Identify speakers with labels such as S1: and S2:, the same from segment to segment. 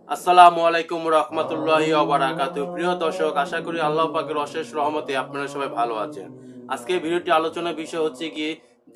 S1: আসসালামু আলাইকুম রহমতুল্লাহি ওয়া বারাকাতুহু। প্রিয় দর্শক, আশা করি আল্লাহ পাকের অশেষ রহমতে আপনারা সবাই ভালো আছেন। আজকে ভিডিওটি আলোচনার বিষয় হচ্ছে কি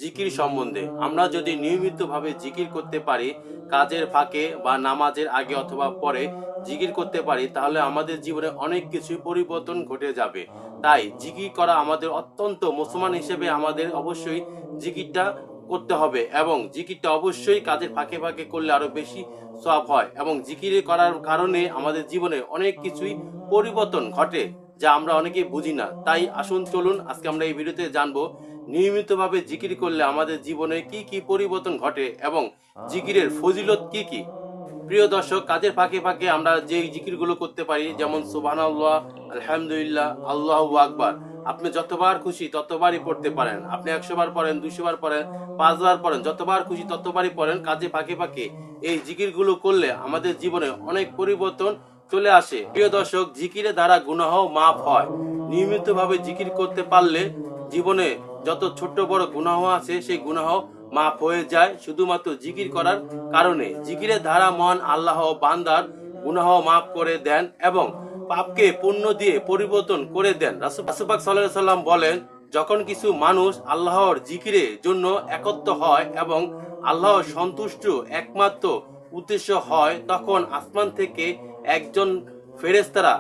S1: জিকির সম্বন্ধে। আমরা যদি নিয়মিতভাবে জিকির করতে পারি, কাজের ফাঁকে বা নামাজের আগে অথবা পরে জিকির করতে পারি, তাহলে আমাদের জীবনে অনেক কিছু পরিবর্তন ঘটে যাবে। তাই জিকির করা আমাদের অত্যন্ত, মুসলমান হিসেবে আমাদের অবশ্যই জিকিরটা করতে হবে এবং জিকিরটা অবশ্যই কাজের ফাঁকে ফাঁকে করলে আরো বেশি সওয়াব হয় এবং জিকির করার কারণে আমাদের জীবনে অনেক কিছুই পরিবর্তন ঘটে, যা আমরা অনেকেই বুঝি না। তাই আসুন চলুন আজকে আমরা এই ভিডিওতে জানবো নিয়মিতভাবে জিকির করলে আমাদের জীবনে কি কি পরিবর্তন ঘটে এবং জিকিরের ফজিলত কি কি। প্রিয় দর্শক, কাজের ফাঁকে ফাঁকে আমরা যে জিকিরগুলো করতে পারি, যেমন সুবহানাল্লাহ, আলহামদুলিল্লাহ, আল্লাহু আকবার, আপনি যতবার খুশি ততবারই পড়তে পারেন। আপনি 100 বার পড়েন, 200 বার পড়েন, 5 বার পড়েন, যতবার খুশি ততবারই পড়েন। কাজে ফাঁকে ফাঁকে এই জিকিরগুলো করলে আমাদের জীবনে অনেক পরিবর্তন চলে আসে। প্রিয় দর্শক, জিকিরের দ্বারা গুনাহ মাফ হয়। নিয়মিতভাবে জিকির করতে পারলে জীবনে যত ছোট বড় গুনাহ আছে সেই গুনাহ মাফ হয়ে যায় শুধুমাত্র জিকির করার কারণে। জিকিরের দ্বারা মহান আল্লাহ বান্দার গুনাহ মাফ করে দেন এবং পাপকে পুণ্য দিয়ে পরিবর্তন করে দেন। রাসূল পাক সাল্লাল্লাহু আলাইহি সাল্লাম বলেন, যখন কিছু মানুষ আল্লাহর জিকিরের জন্য একত্র হয় এবং আল্লাহর সন্তুষ্ট একমাত্র উদ্দেশ্য হয়, তখন আসমান থেকে একজন ফেরেশতারা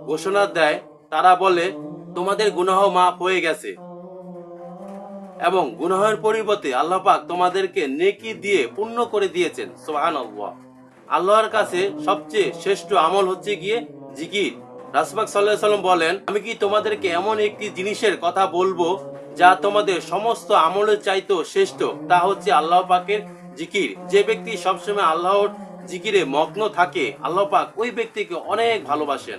S1: ঘোষণা দেয়। তারা বলে, তোমাদের গুনাহ মাফ হয়ে গেছে এবং গুনাহের পরিবর্তে আল্লাহ পাক তোমাদেরকে নেকি দিয়ে পূর্ণ করে দিয়েছেন। সুবহানাল্লাহ। আল্লাহর কাছে সবচেয়ে শ্রেষ্ঠ আমল হচ্ছে গিয়ে জিকির। রাসূল পাক সাল্লাল্লাহু আলাইহি সাল্লাম বলেন, আমি কি তোমাদেরকে এমন একটি জিনিসের কথা বলবো যা তোমাদের সমস্ত আমলের চাইতেও শ্রেষ্ঠ? তা হচ্ছে আল্লাহ পাকের জিকির। যে ব্যক্তি সবসময় আল্লাহর জিকিরে মগ্ন থাকে, আল্লাহ পাক ওই ব্যক্তিকে অনেক ভালোবাসেন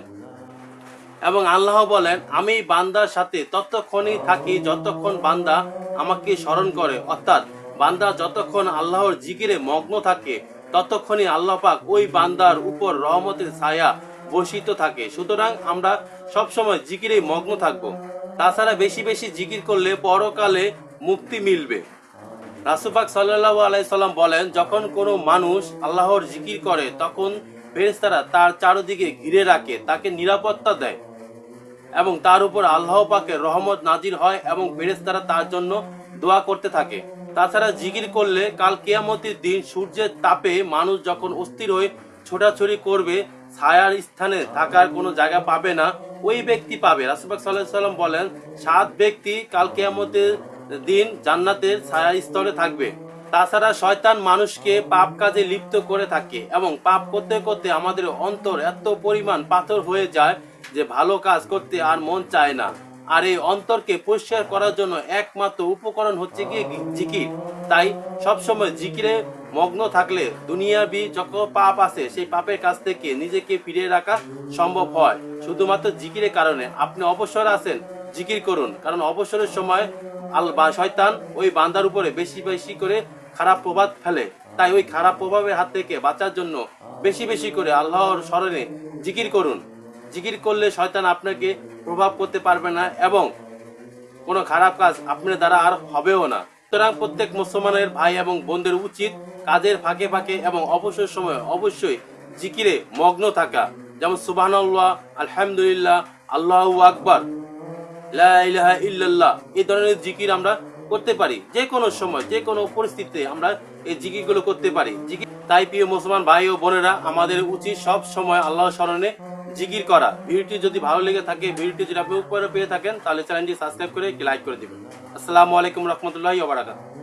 S1: এবং আল্লাহ বলেন, আমি বান্দার সাথে ততক্ষণই থাকি যতক্ষণ বান্দা আমাকে স্মরণ করে। অর্থাৎ বান্দা যতক্ষণ আল্লাহর জিকিরে মগ্ন থাকে ততক্ষণই আল্লাহ পাক ওই বান্দার উপর রহমতের ছায়া বর্ষিত থাকে। সুতরাং আমরা সবসময় জিকিরে মগ্ন থাকবো। তাছাড়া বেশি বেশি জিকির করলে পরকালে মুক্তি মিলবে। রাসূল পাক সাল্লাল্লাহু আলাইহি সাল্লাম বলেন, যখন কোনো মানুষ আল্লাহর জিকির করে তখন ফেরেশতারা তার চারদিকে ঘিরে রাখে, তাকে নিরাপত্তা দেয় এবং তার উপর আল্লাহ পাকের রহমত নাজির হয় এবং ফেরেশতারা তার জন্য দোয়া করতে থাকে। তাছাড়া জিকির করলে কাল কিয়ামতের দিন সূর্যের তাপে মানুষ যখন অস্থির হয়ে ছোটাছুটি করবে, ছায়ার স্থানে থাকার কোনো জায়গা পাবে না, ওই ব্যক্তি পাবে। রাসূল পাক সাল্লাল্লাহু আলাইহি সাল্লাম বলেন, 7 ব্যক্তি কাল কিয়ামতের দিন জান্নাতের ছায়ার স্তরে থাকবে। তাছাড়া শয়তান মানুষকে পাপ কাজে লিপ্ত করে থাকে এবং পাপ করতে করতে আমাদের অন্তর এত পরিমাণ পাথর হয়ে যায় যে ভালো কাজ করতে আর মন চায় না। আর এই অন্তরকে পরিষ্কার করার জন্য একমাত্র উপকরণ হচ্ছে গিয়ে জিকির। তাই সবসময় জিকিরে মগ্ন থাকলে দুনিয়াবি যত পাপ আছে সেই পাপের কাছ থেকে নিজেকে ফিরিয়ে রাখা সম্ভব হয় শুধুমাত্র জিকিরের কারণে। আপনি অবসর আছেন, জিকির করুন, কারণ অবসরের সময় শয়তান ওই বান্দার উপরে বেশি বেশি করে খারাপ প্রভাব ফেলে। তাই ওই খারাপ প্রভাবের হাত থেকে বাঁচার জন্য বেশি বেশি করে আল্লাহর স্মরণে জিকির করুন। জিকির করলে শয়তান আপনাকে প্রভাব করতে পারবে না এবং কোনো খারাপ কাজ আপনার দ্বারা আর হবেও না। সুতরাং প্রত্যেক মুসলমানের ভাই এবং বোনদের উচিত কাজের ফাঁকে ফাঁকে এবং অবসর সময় অবশ্যই জিকিরে মগ্ন থাকা। যেমন সুবহানাল্লাহ, আলহামদুলিল্লাহ, আল্লাহু আকবার, লা ইলাহা ইল্লাল্লাহ, এই ধরনের জিকির আমরা করতে পারি। যে কোনো সময় যে কোনো পরিস্থিতিতে আমরা এই জিকিরগুলো করতে পারি। তাই প্রিয় মুসলমান ভাই ও বোনেরা, আমাদের উচিত সব সময় আল্লাহর স্মরণে জিকির করা। ভিডিওটি যদি ভালো লেগে থাকে, ভিডিওটি যদি আপনি উপকার পেয়ে থাকেন, তাহলে চ্যানেলটি সাবস্ক্রাইব করে লাইক করে দিবেন। আসসালামু আলাইকুম রহমতুল্লাহি ওয়া বারাকাতুহু।